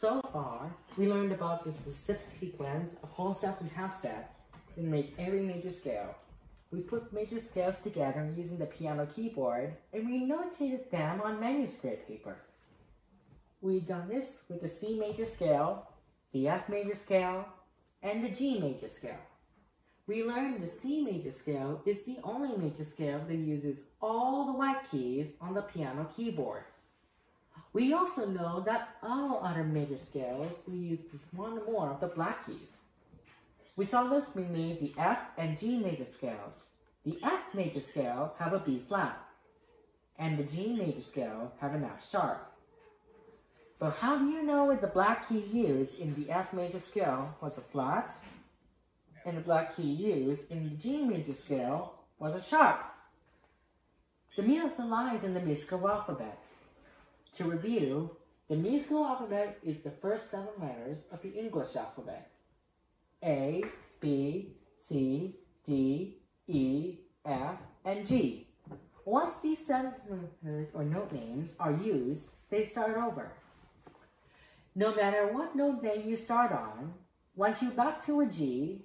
So far, we learned about the specific sequence of whole steps and half steps that make every major scale. We put major scales together using the piano keyboard, and we notated them on manuscript paper. We've done this with the C major scale, the F major scale, and the G major scale. We learned the C major scale is the only major scale that uses all the white keys on the piano keyboard. We also know that all other major scales will use just one or more of the black keys. We saw this when we made the F and G major scales. The F major scale have a B flat, and the G major scale have an F sharp. But how do you know if the black key used in the F major scale was a flat, and the black key used in the G major scale was a sharp? The answer lies in the musical alphabet. To review, the musical alphabet is the first 7 letters of the English alphabet. A, B, C, D, E, F, and G. Once these 7 letters or note names are used, they start over. No matter what note name you start on, once you got to a G,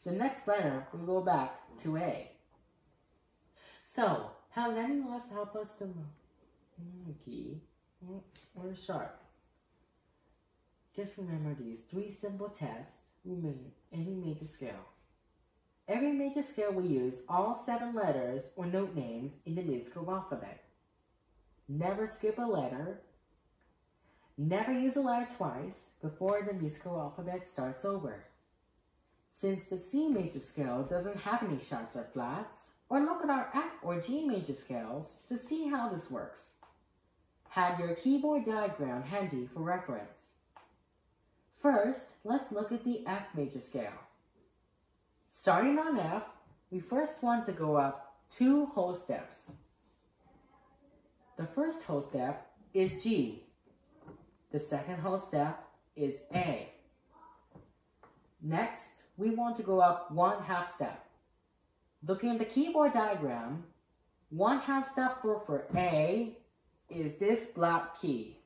the next letter will go back to A. So, how does anyone else help us to key or sharp? Just remember these 3 simple tests we made any major scale. Every major scale we use all 7 letters or note names in the musical alphabet. Never skip a letter. Never use a letter twice before the musical alphabet starts over. Since the C major scale doesn't have any sharps or flats, or look at our F or G major scales to see how this works. Have your keyboard diagram handy for reference. First, let's look at the F major scale. Starting on F, we first want to go up 2 whole steps. The first whole step is G. The second whole step is A. Next, we want to go up 1 half step. Looking at the keyboard diagram, 1 half step for A is this black key.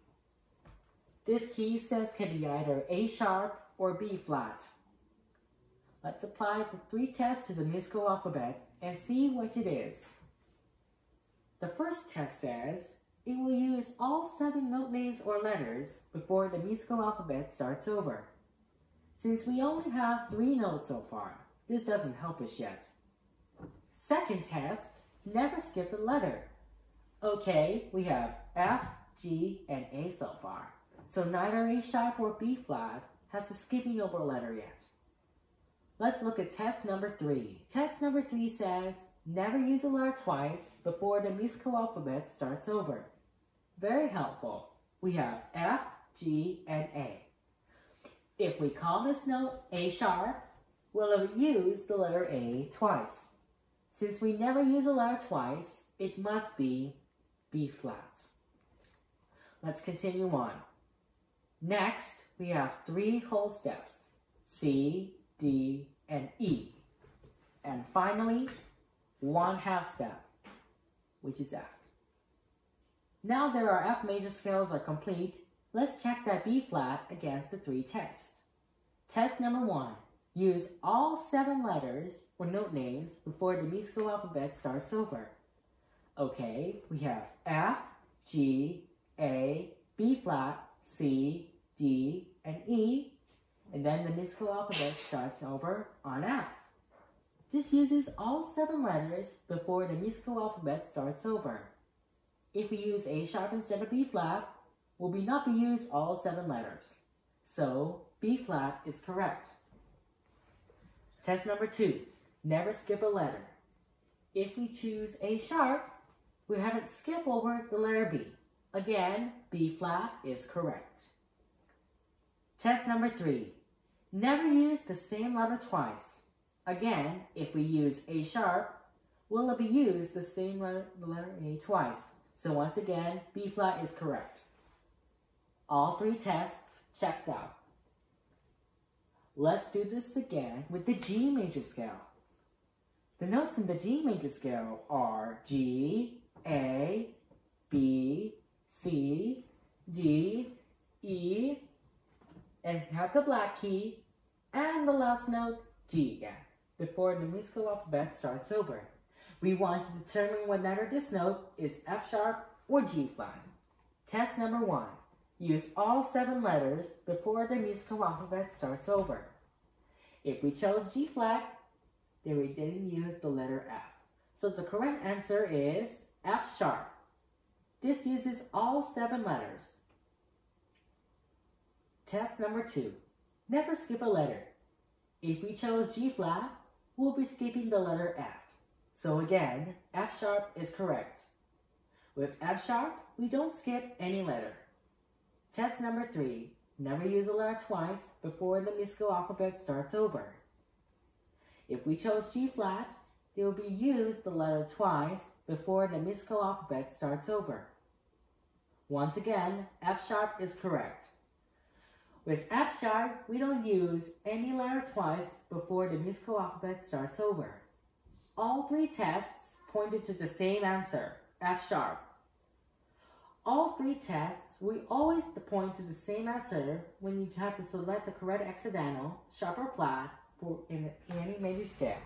This key says can be either A sharp or B flat. Let's apply the 3 tests to the musical alphabet and see what it is. The first test says it will use all 7 note names or letters before the musical alphabet starts over. Since we only have 3 notes so far, this doesn't help us yet. Second test, never skip a letter. Okay, we have F, G, and A so far, so neither A sharp or B flat has the skipping over letter yet. Let's look at test number 3. Test number 3 says, never use a letter twice before the musical alphabet starts over. Very helpful. We have F, G, and A. If we call this note A sharp, we'll use the letter A twice. Since we never use a letter twice, it must be B flat. Let's continue on. Next, we have 3 whole steps, C, D, and E. And finally, 1 half step, which is F. Now that our F major scales are complete, let's check that B flat against the 3 tests. Test number 1, use all 7 letters or note names before the musical alphabet starts over. Okay, we have F, G, A, B flat, C, D, and E, and then the musical alphabet starts over on F. This uses all 7 letters before the musical alphabet starts over. If we use A sharp instead of B flat, will we not be use all 7 letters. So B flat is correct. Test number 2, never skip a letter. If we choose A sharp, we haven't skipped over the letter B. Again, B flat is correct. Test number 3, never use the same letter twice. Again, if we use A sharp, we'll be use the same letter A twice. So once again, B flat is correct. All 3 tests checked out. Let's do this again with the G major scale. The notes in the G major scale are G, A, B, C, D, E, and have the black key and the last note G again before the musical alphabet starts over. We want to determine whether this note is F sharp or G flat. Test number 1. Use all 7 letters before the musical alphabet starts over. If we chose G flat, then we didn't use the letter F. So the correct answer is F sharp. This uses all 7 letters. Test number 2. Never skip a letter. If we chose G flat, we'll be skipping the letter F. So again, F sharp is correct. With F sharp, we don't skip any letter. Test number 3. Never use a letter twice before the musical alphabet starts over. If we chose G flat, they will be used the letter twice before the musical alphabet starts over. Once again, F sharp is correct. With F sharp, we don't use any letter twice before the musical alphabet starts over. All 3 tests pointed to the same answer, F sharp. All 3 tests, we always point to the same answer when you have to select the correct hexagonal, sharp or flat, for in any major scale.